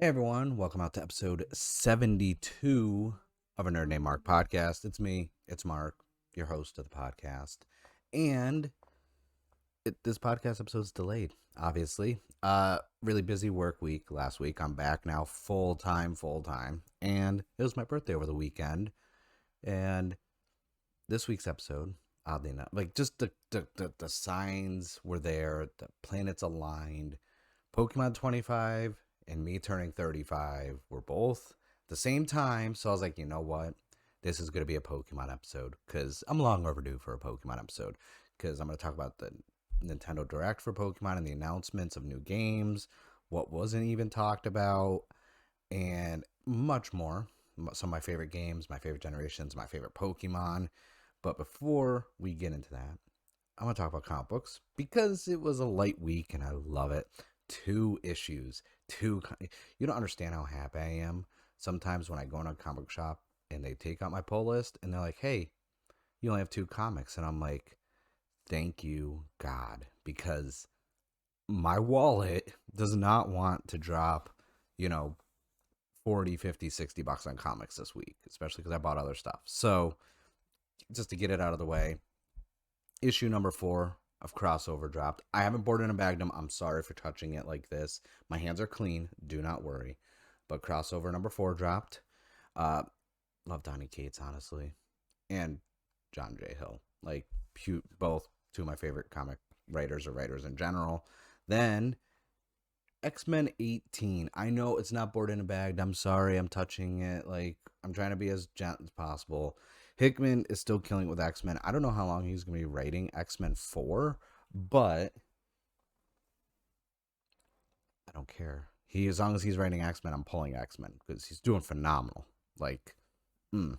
Hey everyone, welcome out to episode 72 of a Nerd Named Mark podcast. It's me, it's Mark, your host of the podcast. And this podcast episode is delayed, obviously. Really busy work week last week. I'm back now full time. And it was my birthday over the weekend. And this week's episode, oddly enough, like just the signs were there, the planets aligned. Pokemon 25 and me turning 35 were both the same time. So I was like, you know what? This is going to be a Pokemon episode because I'm long overdue for a Pokemon episode because I'm going to talk about the Nintendo Direct for Pokemon and the announcements of new games, what wasn't even talked about, and much more. Some of my favorite games, my favorite generations, my favorite Pokemon. But before we get into that, I'm going to talk about comic books because it was a light week and I love it. Two issues, two. You don't understand how happy I am sometimes when I go in a comic book shop and they take out my pull list and they're like, hey, you only have two comics. And I'm like, thank you, God, because my wallet does not want to drop, you know, 40, 50, $60 on comics this week, especially because I bought other stuff. So just to get it out of the way, issue number 4 of Crossover dropped. I haven't boarded and bagged them. I'm sorry for touching it like this. My hands are clean. Do not worry. But Crossover number 4 dropped. Uh, love Donny Cates, honestly. And John J. Hill. Like, both two of my favorite comic writers or writers in general. Then X-Men 18. I know it's not boarded and bagged. I'm sorry. I'm touching it. Like, I'm trying to be as gentle as possible. Hickman is still killing it with X-Men. I don't know how long he's going to be writing X-Men 4, but I don't care. As long as he's writing X-Men, I'm pulling X-Men because he's doing phenomenal. Like, mm.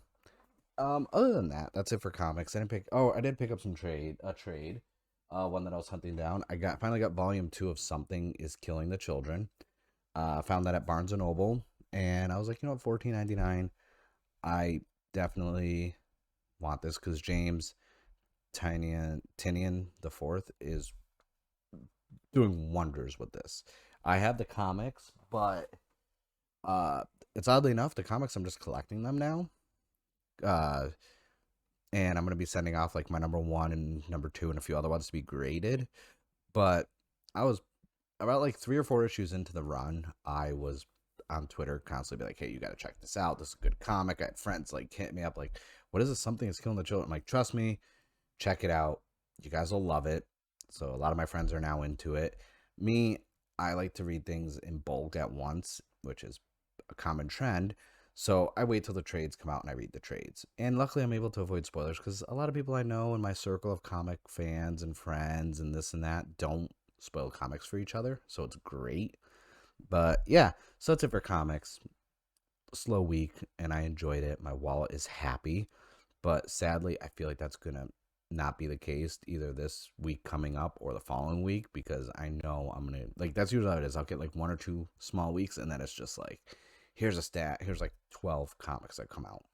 Other than that, that's it for comics. I did pick up a trade. One that I was hunting down. Finally got volume 2 of Something is Killing the Children. Found that at Barnes and Noble, and I was like, you know what, 14.99. I definitely want this because James Tinian the fourth is doing wonders with this. I have the comics, but uh, it's oddly enough the comics I'm just collecting them now. Uh, and I'm gonna be sending off like my number one and number two and a few other ones to be graded. But I was about like 3 or 4 issues into the run. I was on Twitter constantly be like, hey, you got to check this out. This is a good comic. I had friends like hit me up like, what is this? Something that's killing the children. I'm like, trust me, check it out. You guys will love it. So a lot of my friends are now into it. Me, I like to read things in bulk at once, which is a common trend. So I wait till the trades come out and I read the trades. And luckily I'm able to avoid spoilers because a lot of people I know in my circle of comic fans and friends and this and that don't spoil comics for each other. So it's great. But yeah, so that's it for comics. Slow week and I enjoyed it. My wallet is happy. But sadly, I feel like that's going to not be the case either this week coming up or the following week because I know I'm going to, like, that's usually how it is. I'll get like 1 or 2 small weeks and then it's just like, here's a stat, here's like 12 comics that come out.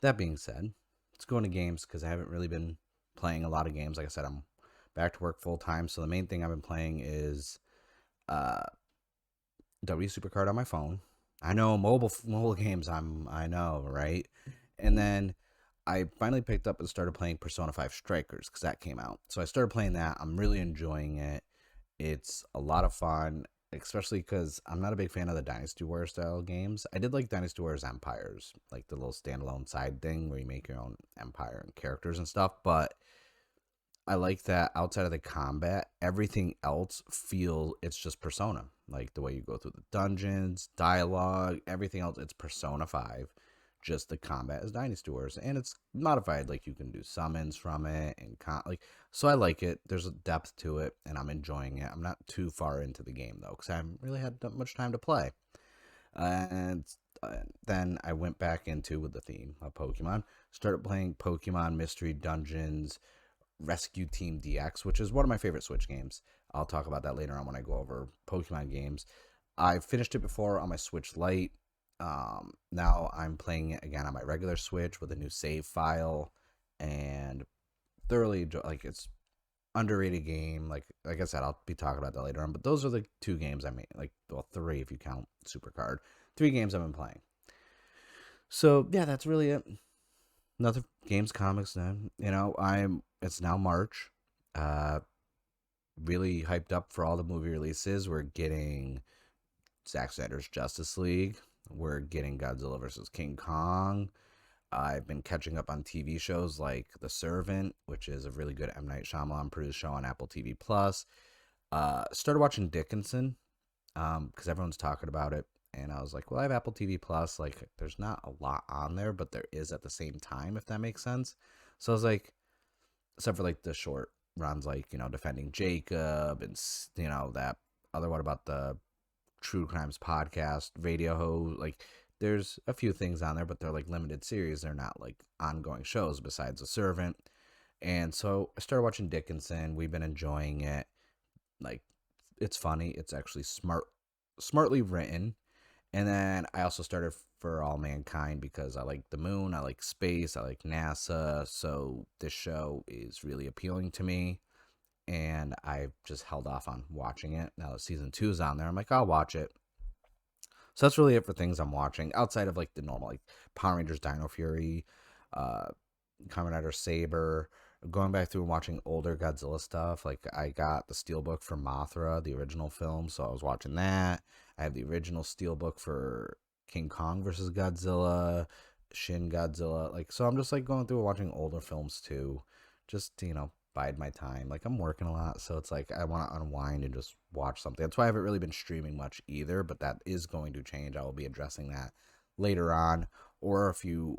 That being said, let's go into games because I haven't really been playing a lot of games. Like I said, I'm back to work full time. So the main thing I've been playing is uh, W Supercard on my phone. I know mobile games. I know, right? And then I finally picked up and started playing Persona 5 Strikers because that came out. So I started playing that. I'm really enjoying it. It's a lot of fun, especially because I'm not a big fan of the Dynasty Warriors style games. I did like Dynasty Warriors Empires, like the little standalone side thing where you make your own empire and characters and stuff. But I like that outside of the combat, everything else feel it's just Persona. Like the way you go through the dungeons, dialogue, everything else, it's Persona 5. Just the combat is Dynasty Wars, and it's modified. Like you can do summons from it, and so I like it. There's a depth to it, and I'm enjoying it. I'm not too far into the game though, because I haven't really had that much time to play. And then I went back into with the theme of Pokemon. Started playing Pokemon Mystery Dungeons Rescue Team DX, which is one of my favorite Switch games. I'll talk about that later on when I go over Pokemon games. I finished it before on my Switch Lite. Now I'm playing it again on my regular Switch with a new save file, and thoroughly enjoy. Like it's underrated game. Like I said, I'll be talking about that later on. But those are the two games I made. Like, well, three if you count Supercard. Three games I've been playing. So yeah, that's really it. Nothing games, comics. Then It's now March. Uh, really hyped up for all the movie releases. We're getting Zack Snyder's Justice League. We're getting Godzilla versus King Kong. I've been catching up on TV shows like The Servant, which is a really good M. Night Shyamalan produced show on Apple TV Plus. Started watching Dickinson because everyone's talking about it. And I was like, well, I have Apple TV Plus. Like, there's not a lot on there, but there is at the same time, if that makes sense. So I was like, except for like the short runs, like, Defending Jacob and, that other one about the True Crimes podcast, Radio Ho. Like, there's a few things on there, but they're like limited series. They're not like ongoing shows besides The Servant. And so I started watching Dickinson. We've been enjoying it. Like, it's funny. It's actually smartly written. And then I also started For All Mankind because I like the moon, I like space, I like NASA. So this show is really appealing to me. And I've just held off on watching it. Now that season 2 is on there, I'm like, I'll watch it. So that's really it for things I'm watching outside of like the normal, like Power Rangers Dino Fury, uh, Kamen Rider Saber. Going back through and watching older Godzilla stuff, like I got the Steelbook for Mothra, the original film, so I was watching that. I have the original Steelbook for King Kong versus Godzilla, Shin Godzilla. Like, so I'm just like going through and watching older films too, just to, bide my time. Like, I'm working a lot, so it's like I want to unwind and just watch something. That's why I haven't really been streaming much either, but that is going to change. I will be addressing that later on. Or if you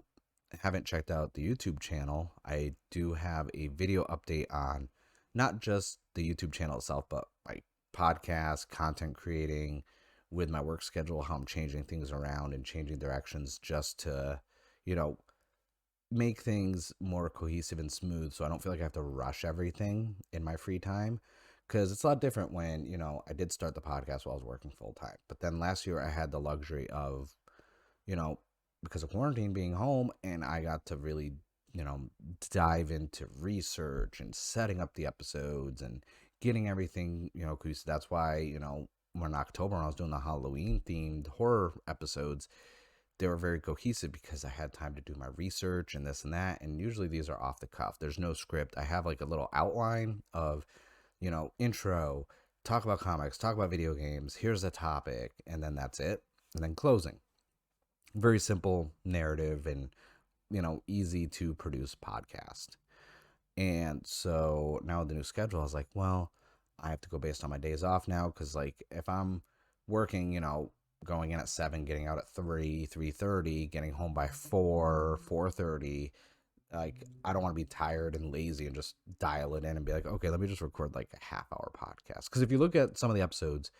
haven't checked out the YouTube channel, I do have a video update on not just the YouTube channel itself, but like podcast, content creating with my work schedule, how I'm changing things around and changing directions just to, you know, make things more cohesive and smooth so I don't feel like I have to rush everything in my free time. Because it's a lot different when, I did start the podcast while I was working full time. But then last year I had the luxury of, you know, because of quarantine being home, and I got to really, dive into research and setting up the episodes and getting everything, cohesive. That's why, when October, when I was doing the Halloween themed horror episodes, they were very cohesive because I had time to do my research and this and that. And usually these are off the cuff. There's no script. I have like a little outline of, intro, talk about comics, talk about video games, here's the topic, and then that's it. And then closing. Very simple narrative and, easy to produce podcast. And so now with the new schedule, I was like, well, I have to go based on my days off now because, like, if I'm working, going in at 7, getting out at 3, 3:30, getting home by 4, 4:30, like, I don't want to be tired and lazy and just dial it in and be like, okay, let me just record like a half-hour podcast. Because if you look at some of the episodes,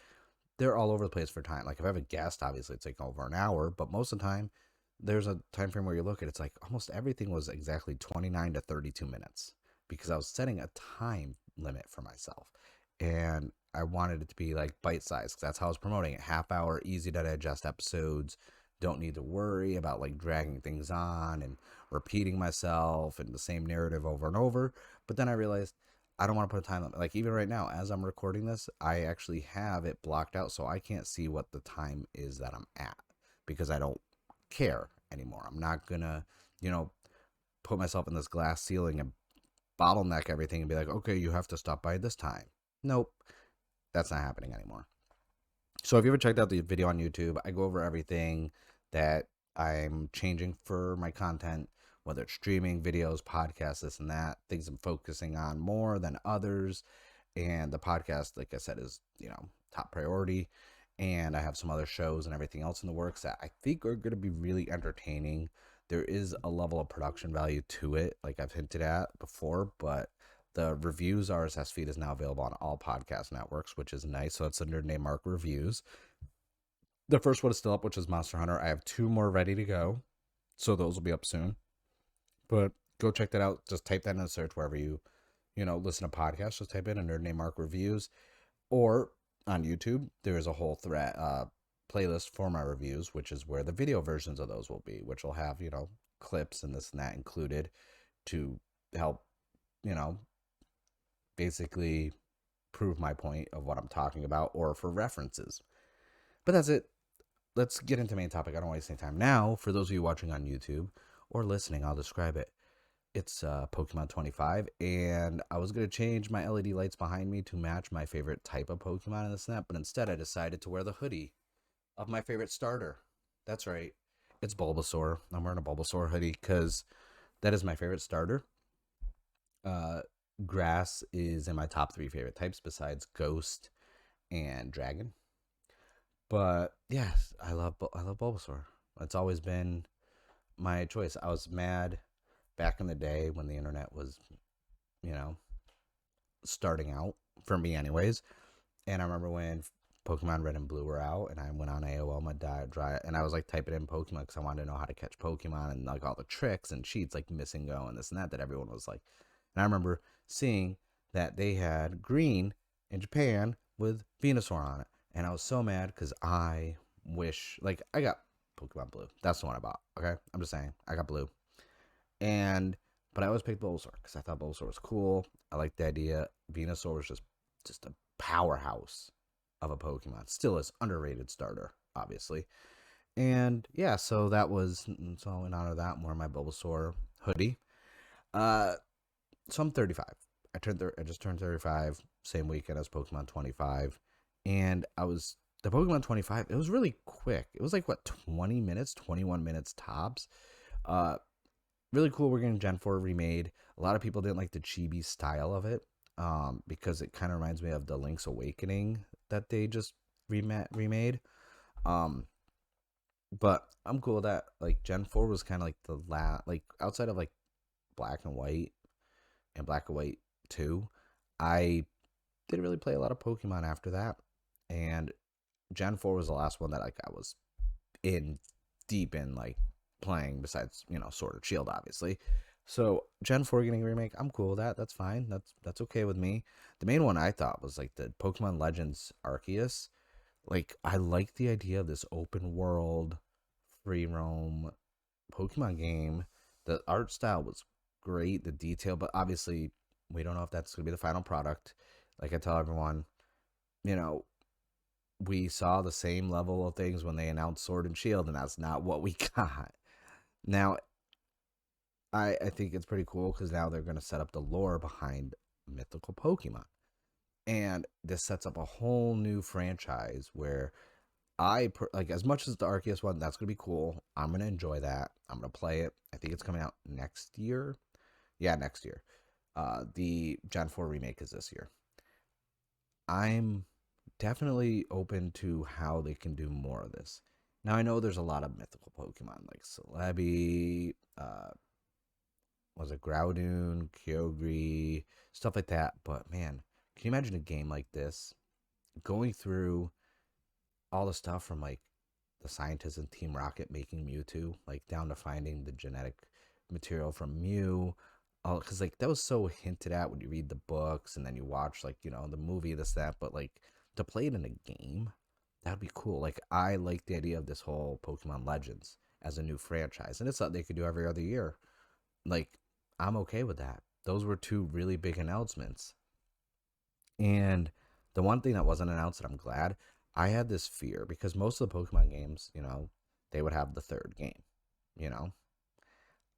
they're all over the place for time. Like, if I have a guest, obviously it's like over an hour, but most of the time there's a time frame where you look at it, it's like almost everything was exactly 29 to 32 minutes because I was setting a time limit for myself. And I wanted it to be like bite sized because that's how I was promoting it. Half hour, easy to digest episodes. Don't need to worry about like dragging things on and repeating myself and the same narrative over and over. But then I realized I don't want to put a time limit. Like, even right now, as I'm recording this, I actually have it blocked out so I can't see what the time is that I'm at because I don't care anymore. I'm not gonna, put myself in this glass ceiling and bottleneck everything and be like, okay, you have to stop by this time. Nope, that's not happening anymore. So if you ever checked out the video on YouTube, I go over everything that I'm changing for my content, whether it's streaming, videos, podcasts, this and that, things I'm focusing on more than others. And the podcast, like I said, is, top priority. And I have some other shows and everything else in the works that I think are going to be really entertaining. There is a level of production value to it, like I've hinted at before, but the reviews RSS feed is now available on all podcast networks, which is nice. So it's under name Mark Reviews. The first one is still up, which is Monster Hunter. I have 2 more ready to go, so those will be up soon. But go check that out. Just type that in a search wherever you listen to podcasts. Just type in a nerd name Mark Reviews, or on YouTube there is a whole thread playlist for my reviews, which is where the video versions of those will be, which will have clips and this and that included to help you know basically prove my point of what I'm talking about or for references. But that's it. Let's get into the main topic. I don't waste any time. Now, for those of you watching on YouTube or listening, I'll describe it. It's Pokemon 25, and I was going to change my LED lights behind me to match my favorite type of Pokemon in the snap, but instead I decided to wear the hoodie of my favorite starter. That's right. It's Bulbasaur. I'm wearing a Bulbasaur hoodie because that is my favorite starter. Uh, Grass is in my top three favorite types besides Ghost and Dragon. But yes, I love Bulbasaur. It's always been my choice. I was mad back in the day when the internet was, you know, starting out for me, anyways. And I remember when Pokemon Red and Blue were out, and I went on AOL, my dry, and I was like typing in Pokemon because I wanted to know how to catch Pokemon and like all the tricks and cheats, like Miss and Go and this and that everyone was like. And I remember seeing that they had green in Japan with Venusaur on it, and I was so mad because I wish like I got Pokemon Blue. That's the one I bought. Okay, I'm just saying I got Blue, and but I always picked Bulbasaur because I thought Bulbasaur was cool. I liked the idea. Venusaur was just a powerhouse of a Pokemon. Still is underrated starter, obviously. And yeah, so that was so in honor of that, I'm wearing my Bulbasaur hoodie. Uh, so I'm 35. I just turned 35 same weekend as Pokemon 25, and I was the Pokemon 25. It was really quick. It was like what 20 minutes, 21 minutes tops. Uh, Really cool. We're getting Gen 4 remade. A lot of people didn't like the chibi style of it, because it kind of reminds me of the Link's Awakening that they just remade. Um, but I'm cool with that. Like Gen 4 was kind of like the like outside of like Black and White and Black and White 2, I didn't really play a lot of Pokemon after that. And Gen 4 was the last one that like I was in deep in like playing besides, Sword or Shield, obviously. So Gen 4 getting a remake, I'm cool with that. That's fine. That's okay with me. The main one I thought was like the Pokemon Legends Arceus. Like I like the idea of this open world free roam Pokemon game. The art style was great, the detail, but obviously we don't know if that's going to be the final product. Like I tell everyone, you know, we saw the same level of things when they announced Sword and Shield, and that's not what we got. Now, I think it's pretty cool because now they're going to set up the lore behind mythical Pokemon. And this sets up a whole new franchise where like as much as the Arceus one, that's going to be cool. I'm going to enjoy that. I'm going to play it. I think it's coming out next year. Yeah, next year. The Gen 4 remake is this year. I'm definitely open to how they can do more of this. Now I know there's a lot of mythical Pokemon like Celebi, was it Groudon, Kyogre, stuff like that. But man, can you imagine a game like this going through all the stuff from like the scientists in Team Rocket making Mewtwo, like down to finding the genetic material from Mew. Because like that was so hinted at when you read the books and then you watch like the movie, this that. But like to play it in a game, that'd be cool. Like I like the idea of this whole Pokemon Legends as a new franchise, and it's something they could do every other year. Like I'm okay with that. Those were two really big announcements. And the one thing that wasn't announced that I'm glad, I had this fear because most of the Pokemon games, they would have the third game, you know.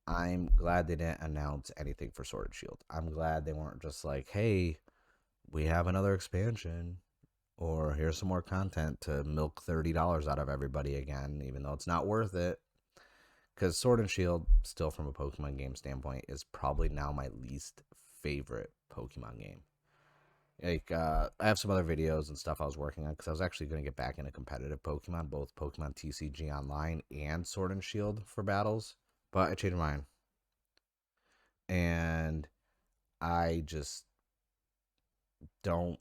I'm glad they didn't announce anything for Sword and Shield. I'm glad they weren't just like, "Hey, we have another expansion or here's some more content to milk $30 out of everybody again, even though it's not worth it." Cuz Sword and Shield, still from a Pokemon game standpoint, is probably now my least favorite Pokemon game. Like I have some other videos and stuff I was working on because I was actually going to get back into competitive Pokemon, both Pokemon TCG Online and Sword and Shield for battles, but I changed my mind, and I just don't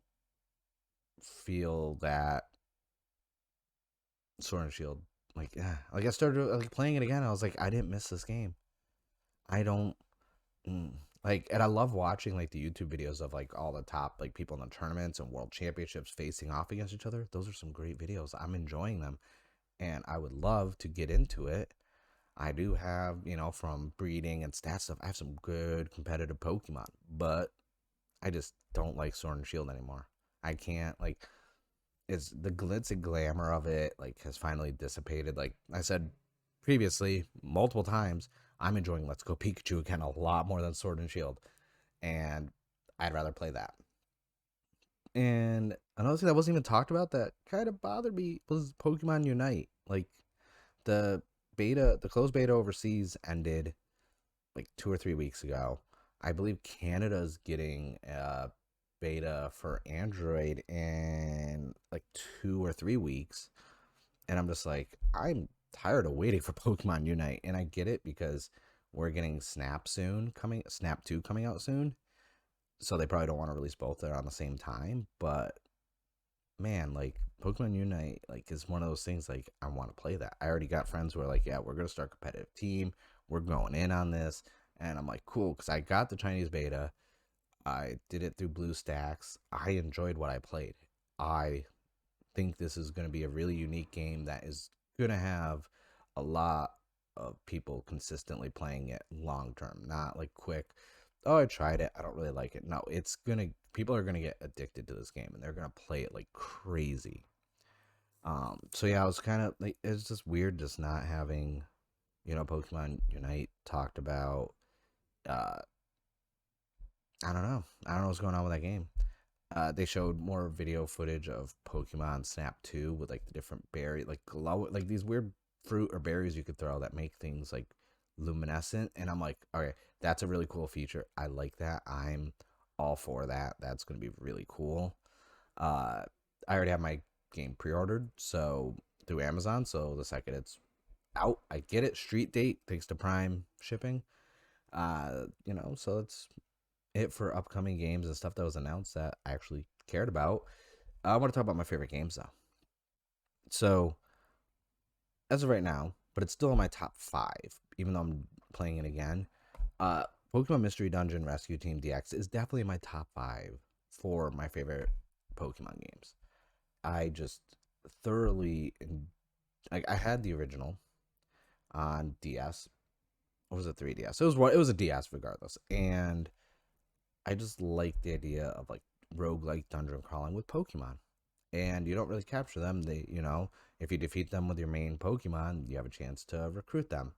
feel that Sword and Shield like I started like playing it again. I was like, I didn't miss this game. I don't like, and I love watching like the YouTube videos of like all the top like people in the tournaments and world championships facing off against each other. Those are some great videos. I'm enjoying them, and I would love to get into it. I do have, from breeding and stat stuff, I have some good competitive Pokemon, but I just don't like Sword and Shield anymore. I can't like it's the glitz and glamour of it like has finally dissipated. Like I said previously, multiple times, I'm enjoying Let's Go Pikachu again a lot more than Sword and Shield, and I'd rather play that. And another thing that wasn't even talked about that kind of bothered me was Pokemon Unite. Like the the closed beta overseas ended like 2 or 3 weeks ago. I believe Canada's getting a beta for Android in like 2 or 3 weeks. And I'm just like, I'm tired of waiting for Pokemon Unite. And I get it because we're getting Snap 2 coming out soon. So they probably don't want to release both there on the same time. But man, like Pokemon Unite, like is one of those things. Like I want to play that. I already got friends who are like, yeah, we're gonna start a competitive team. We're going in on this, and I'm like, cool, because I got the Chinese beta. I did it through BlueStacks. I enjoyed what I played. I think this is going to be a really unique game that is going to have a lot of people consistently playing it long term, not like quick. Oh, I tried it. I don't really like it. No, it's going to, people are going to get addicted to this game and they're going to play it like crazy. So yeah, I was kind of like, it's just weird just not having, Pokemon Unite talked about. Uh, I don't know. I don't know what's going on with that game. They showed more video footage of Pokemon Snap 2 with like the different berry, like glow, like these weird fruit or berries you could throw that make things like luminescent. And I'm like, okay, that's a really cool feature. I like that. I'm all for that. That's going to be really cool. I already have my game pre-ordered, so through Amazon. So the second it's out, I get it. Street date thanks to Prime shipping. So it's it for upcoming games and stuff that was announced that I actually cared about. I want to talk about my favorite games though. So as of right now, but it's still in my top five, even though I'm playing it again. Uh, Pokemon Mystery Dungeon Rescue Team DX is definitely in my top five for my favorite Pokemon games. I just thoroughly, like, I had the original on DS. Or was it 3DS? It was a DS regardless, and I just like the idea of like roguelike dungeon crawling with Pokemon. And you don't really capture them. If you defeat them with your main Pokemon, you have a chance to recruit them.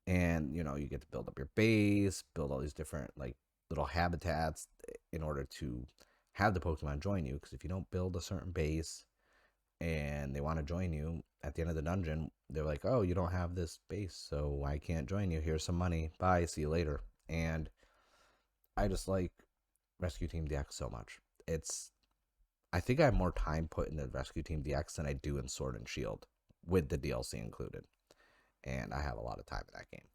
And, you get to build up your base, build all these different like little habitats in order to have the Pokemon join you. Because if you don't build a certain base and they want to join you at the end of the dungeon, they're like, oh, you don't have this base, so I can't join you. Here's some money. Bye. See you later. And I just like Rescue Team DX so much. I think I have more time put into Rescue Team DX than I do in Sword and Shield, with the DLC included. And I have a lot of time in that game.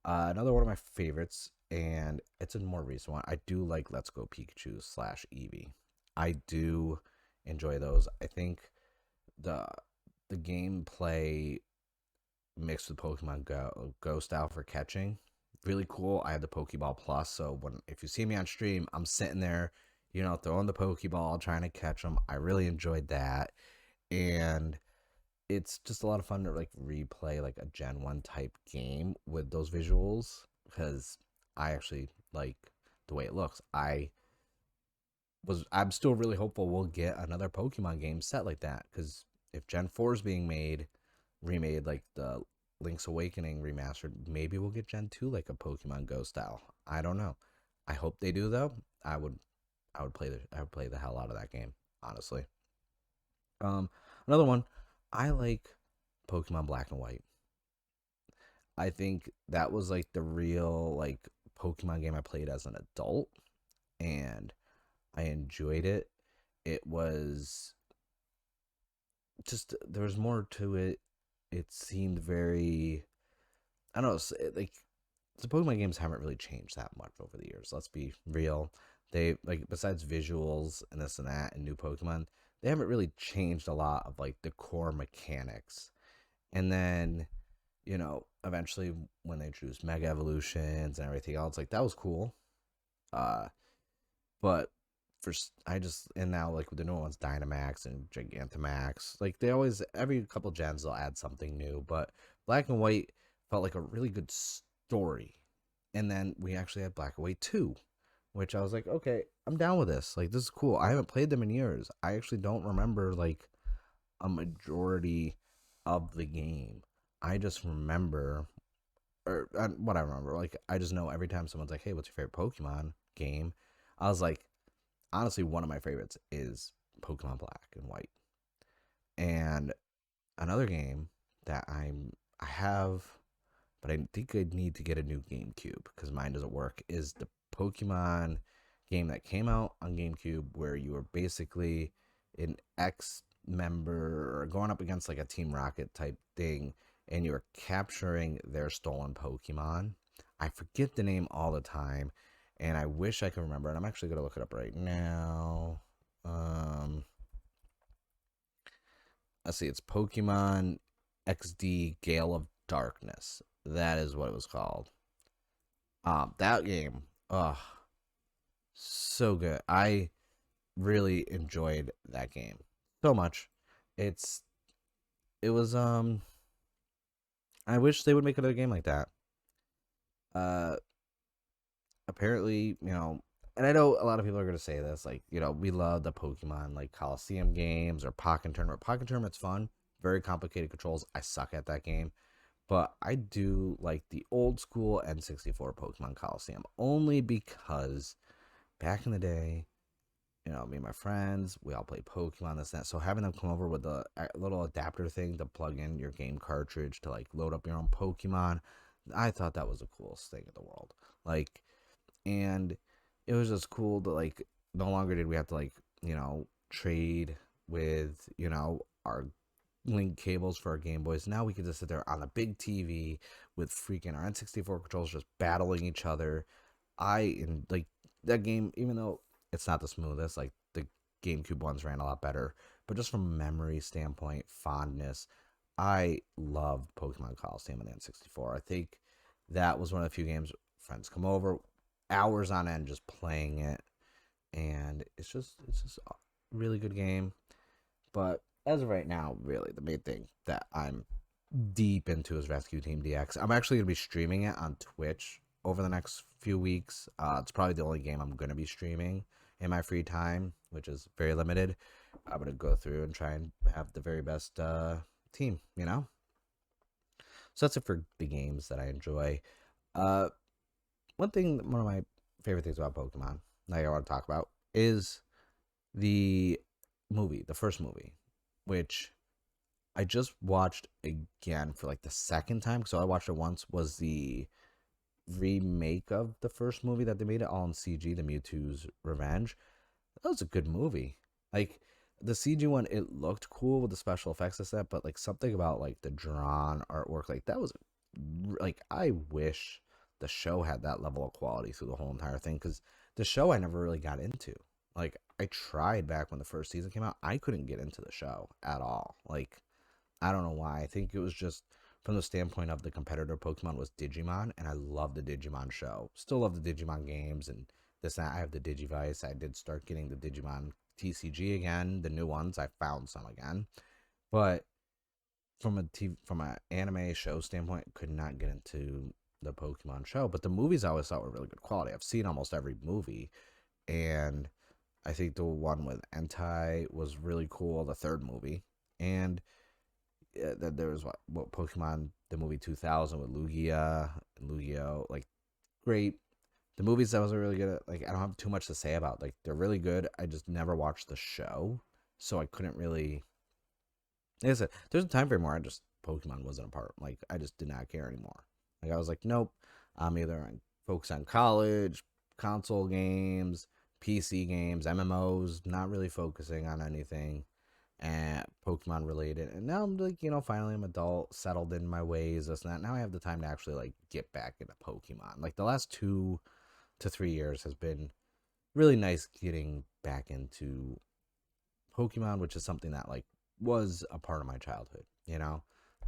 Another one of my favorites, and it's a more recent one. I do like Let's Go Pikachu / Eevee. I do enjoy those. I think the the gameplay mixed with Pokemon Go style for catching, really cool. I have the Pokeball Plus, so if you see me on stream, I'm sitting there, throwing the Pokeball, trying to catch them. I really enjoyed that, and it's just a lot of fun to like replay like a Gen 1 type game with those visuals because I actually like the way it looks. I'm still really hopeful we'll get another Pokemon game set like that because if Gen 4 is being remade like the Link's Awakening remastered, maybe we'll get Gen 2 like a Pokemon Go style. I don't know. I hope they do though. I would play the hell out of that game, honestly. Um Another one, I like Pokemon Black and White. I think that was like the real like Pokemon game I played as an adult and I enjoyed it. It was just there was more to it. It seemed very I don't know, like the Pokemon games haven't really changed that much over the years. Let's be real. They like besides visuals and this and that and new Pokemon, they haven't really changed a lot of like the core mechanics. And then, eventually when they introduced Mega Evolutions and everything else, like that was cool. Uh, but I just and now like with the new ones, Dynamax and Gigantamax, like they always every couple gens they'll add something new. But Black and White felt like a really good story, and then we actually had Black and White 2, which I was like, okay, I'm down with this. Like, this is cool. I haven't played them in years. I actually don't remember like a majority of the game. I just remember, or what I remember, like, I just know every time someone's like, hey, what's your favorite Pokemon game? I was like, honestly, one of my favorites is Pokemon Black and White. And another game that I have, but I think I need to get a new GameCube because mine doesn't work, is the Pokemon game that came out on GameCube where you were basically an ex member or going up against like a Team Rocket type thing and you were capturing their stolen Pokemon. I forget the name all the time and I wish I could remember it. I'm actually going to look it up right now. Um, let's see, it's Pokemon XD Gale of Darkness. That is what it was called. That game, so good. I really enjoyed that game so much. It's it was I wish they would make another game like that. Uh, apparently, and I know a lot of people are gonna say this, like, we love the Pokemon like Coliseum games or Pokken Tournament. Pokken Tournament's fun, very complicated controls. I suck at that game. But I do like the old school N64 Pokemon Coliseum only because back in the day, me and my friends, we all play Pokemon, this and that. So having them come over with a little adapter thing to plug in your game cartridge to like load up your own Pokemon, I thought that was the coolest thing in the world. Like, and it was just cool to like, no longer did we have to like, trade with, our link cables for our Game Boys. Now we can just sit there on a big TV with freaking our N64 controls just battling each other. And like that game, even though it's not the smoothest, like the GameCube ones ran a lot better, but just from a memory standpoint, fondness, I loved Pokemon Coliseum on the N64. I think that was one of the few games friends come over, hours on end just playing it, and it's just a really good game. But as of right now, really, the main thing that I'm deep into is Rescue Team DX. I'm actually going to be streaming it on Twitch over the next few weeks. It's probably the only game I'm going to be streaming in my free time, which is very limited. I'm going to go through and try and have the very best team. So that's it for the games that I enjoy. Uh, one of my favorite things about Pokemon, that I want to talk about, is the the first movie, which I just watched again for like the second time. So I watched it once, was the remake of the first movie that they made it all in CG, the Mewtwo's Revenge. That was a good movie. Like the CG one, it looked cool with the special effects and stuff, but like something about like the drawn artwork, like that was like I wish the show had that level of quality through the whole entire thing because the show I never really got into. Like I tried back when the first season came out, I couldn't get into the show at all. Like I don't know why. I think it was just from the standpoint of the competitor Pokemon was Digimon, and I love the Digimon show. Still love the Digimon games and this and that. I have the Digivice. I did start getting the Digimon TCG again, the new ones. I found some again, but from an anime show standpoint, could not get into the Pokemon show. But the movies I always thought were really good quality. I've seen almost every movie, and I think the one with Entai was really cool. The third movie, and there was what Pokemon the movie 2000 with Lugia and Lugia, like great. The movies that was really good at, like I don't have too much to say about. Like they're really good. I just never watched the show, so I couldn't really. Like I said, there's a time frame where I just Pokemon wasn't a part. Like I just did not care anymore. Like I was like, nope. I'm either focused on college, console games, PC games, MMOs. Not really focusing on anything and Pokemon related. And now I'm like, finally I'm adult, settled in my ways, this and that. Now I have the time to actually like get back into Pokemon. Like the last 2 to 3 years has been really nice getting back into Pokemon, which is something that like was a part of my childhood.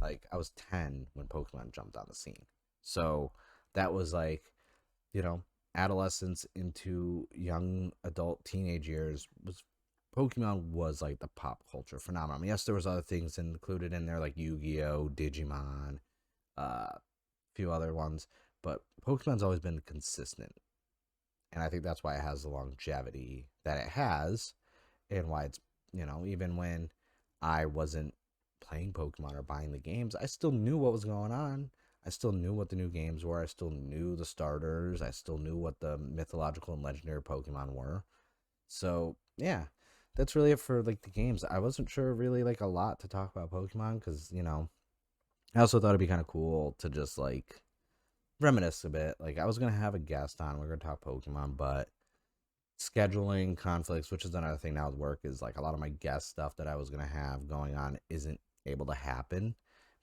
Like I was 10 when Pokemon jumped on the scene. So that was like, you know, adolescence into young adult teenage years was Pokemon was like the pop culture phenomenon. I mean, yes, there was other things included in there like Yu-Gi-Oh, Digimon, a few other ones, but Pokemon's always been consistent And I think that's why it has the longevity that it has, and why it's, even when I wasn't playing Pokemon or buying the games, I still knew what was going on. I still knew what the new games were. I still knew the starters. I still knew what the mythological and legendary Pokemon were. So yeah, that's really it for like the games. I wasn't sure really like a lot to talk about Pokemon because I also thought it'd be kind of cool to just like reminisce a bit. Like I was gonna have a guest on. We are gonna talk Pokemon, but scheduling conflicts, which is another thing now with work, is like a lot of my guest stuff that I was gonna have going on isn't able to happen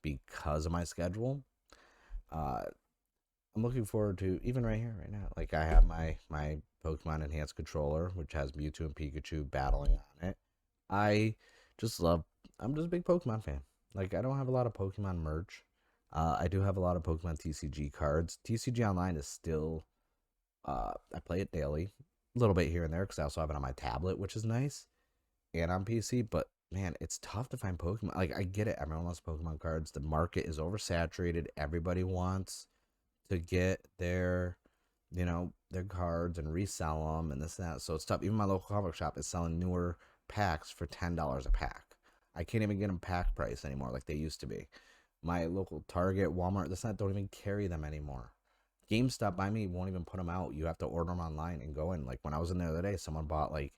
because of my schedule. Uh, I'm looking forward to even right here, right now. Like I have my Pokemon Enhanced controller, which has Mewtwo and Pikachu battling on it. I just love. I'm just a big Pokemon fan. Like I don't have a lot of Pokemon merch. I do have a lot of Pokemon TCG cards. TCG Online is still. I play it daily, a little bit here and there because I also have it on my tablet, which is nice, and on PC. But man, it's tough to find Pokemon. Like I get it, everyone wants Pokemon cards. The market is oversaturated. Everybody wants to get their cards and resell them and this and that. So it's tough. Even my local comic shop is selling newer packs for $10 a pack. I can't even get them pack price anymore like they used to be. My local Target, Walmart, this and that don't even carry them anymore. GameStop by me won't even put them out. You have to order them online and go in. Like when I was in there the other day, someone bought like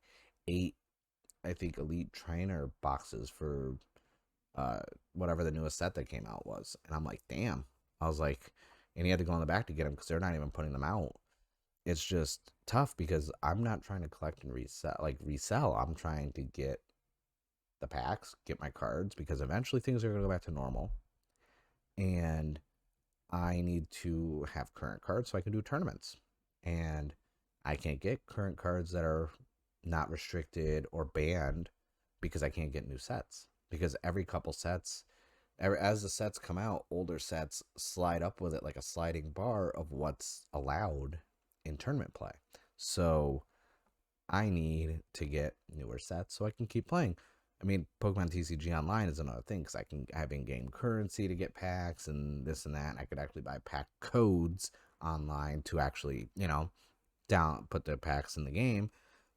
8, I think, Elite Trainer boxes for uh whatever the newest set that came out was, and I'm like, damn. I was like, and he had to go in the back to get them because they're not even putting them out. It's just tough because I'm not trying to collect and resell. I'm trying to get the packs, get my cards because eventually things are going to go back to normal, and I need to have current cards so I can do tournaments. And I can't get current cards that are not restricted or banned because I can't get new sets. Because every couple sets, as the sets come out, older sets slide up with it like a sliding bar of what's allowed in tournament play. So I need to get newer sets so I can keep playing. I mean, Pokemon TCG Online is another thing because I can have in-game currency to get packs and this and that. And I could actually buy pack codes online to actually, down put the packs in the game.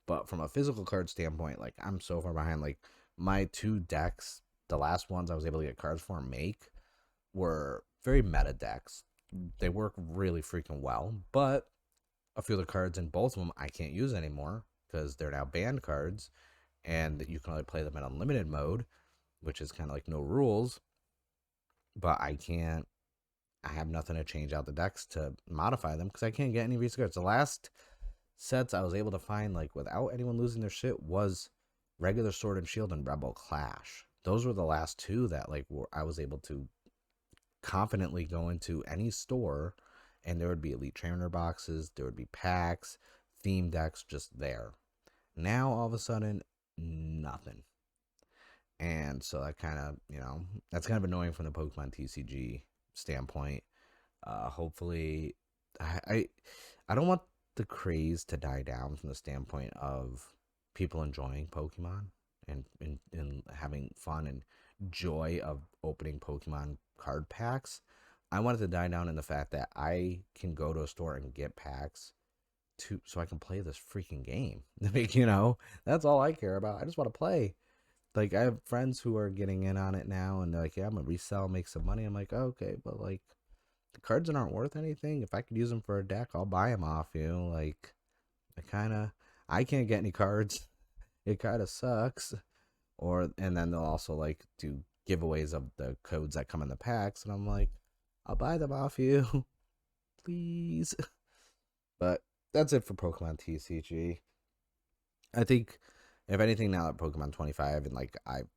But from a physical card standpoint, like I'm so far behind. Like my 2 decks, the last ones I was able to get cards for make were very meta decks. They work really freaking well, but a few of the cards in both of them I can't use anymore because they're now banned cards, and you can only play them in unlimited mode, which is kind of like no rules. But I can't. I have nothing to change out the decks to modify them because I can't get any of these cards. The last sets I was able to find, like without anyone losing their shit, was regular Sword and Shield and Rebel Clash. Those were the last two that I was able to confidently go into any store, and there would be Elite Trainer boxes, there would be packs, theme decks just there. Now all of a sudden, nothing. And so that kind of, that's kind of annoying from the Pokemon TCG standpoint. Hopefully, I I don't want the craze to die down from the standpoint of people enjoying Pokemon and having fun and joy of opening Pokemon card packs. I want it to die down in the fact that I can go to a store and get packs to so I can play this freaking game. Like, that's all I care about. I just want to play. Like I have friends who are getting in on it now, and they're like, "Yeah, I'm gonna resell, make some money." I'm like, oh, "Okay, but like the cards aren't worth anything. If I could use them for a deck, I'll buy them off you." Like I can't get any cards. It kind of sucks. And then they'll also like do giveaways of the codes that come in the packs, and I'm like, "I'll buy them off you, please." But that's it for Pokemon TCG. I think if anything, now that Pokemon 25 and like I've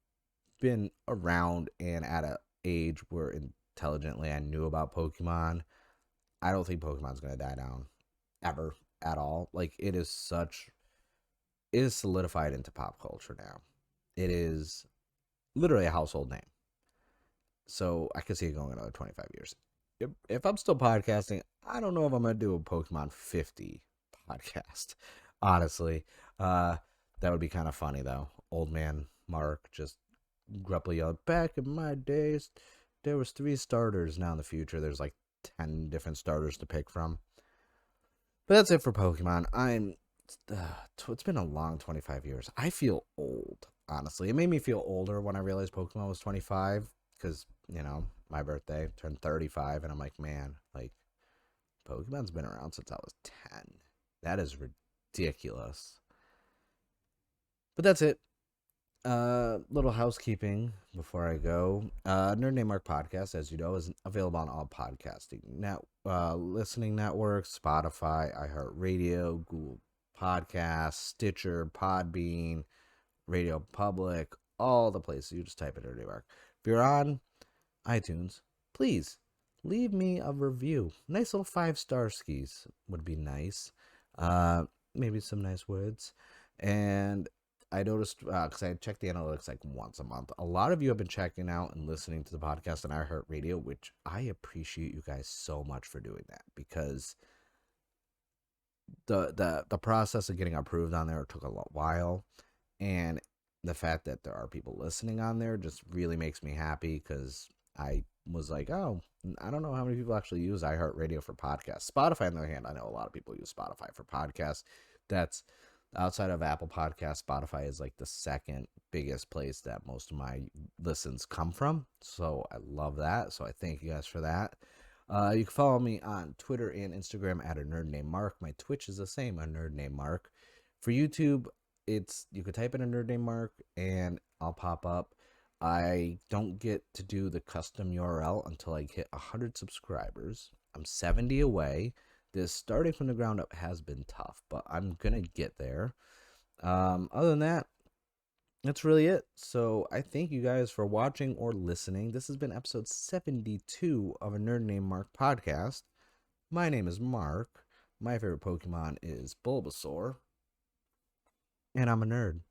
been around and at a age where intelligently I knew about Pokemon, I don't think Pokemon's gonna die down ever at all. Like it is solidified into pop culture now. It is literally a household name. So I could see it going another 25 years. If I'm still podcasting, I don't know if I'm gonna do a Pokemon 50 podcast. Honestly, uh, that would be kind of funny though. Old man Mark just grumpily yelled, "Back in my days, there was 3 starters. Now in the future, there's like 10 different starters to pick from." But that's it for Pokemon. It's been a long 25 years. I feel old, honestly. It made me feel older when I realized Pokemon was 25 because, my birthday turned 35 and I'm like, man, like Pokemon's been around since I was 10. That is ridiculous. But that's it. Little housekeeping before I go. Nerd Name Mark podcast, as you know, is available on all podcasting listening networks: Spotify, iHeartRadio, Google Podcasts, Stitcher, Podbean, Radio Public, all the places. You just type in Nerd Name Mark. If you're on iTunes, please leave me a review. Nice little 5-star skis would be nice. Uh, Maybe some nice words. And I noticed, because I check the analytics like once a month, a lot of you have been checking out and listening to the podcast on iHeartRadio, which I appreciate you guys so much for doing that, because the process of getting approved on there took a while, and the fact that there are people listening on there just really makes me happy, because I was like, oh, I don't know how many people actually use iHeartRadio for podcasts. Spotify, on the other hand, I know a lot of people use Spotify for podcasts. That's outside of Apple Podcasts. Spotify is like the second biggest place that most of my listens come from. So I love that. So I thank you guys for that. You can follow me on Twitter and Instagram at a nerd named Mark. My Twitch is the same, a nerd named Mark. For YouTube, you could type in a nerd named Mark and I'll pop up. I don't get to do the custom URL until I hit 100 subscribers. I'm 70 away. This starting from the ground up has been tough, but I'm gonna get there. Other than that, that's really it. So I thank you guys for watching or listening. This has been episode 72 of a Nerd Named Mark podcast. My name is Mark. My favorite Pokemon is Bulbasaur. And I'm a nerd.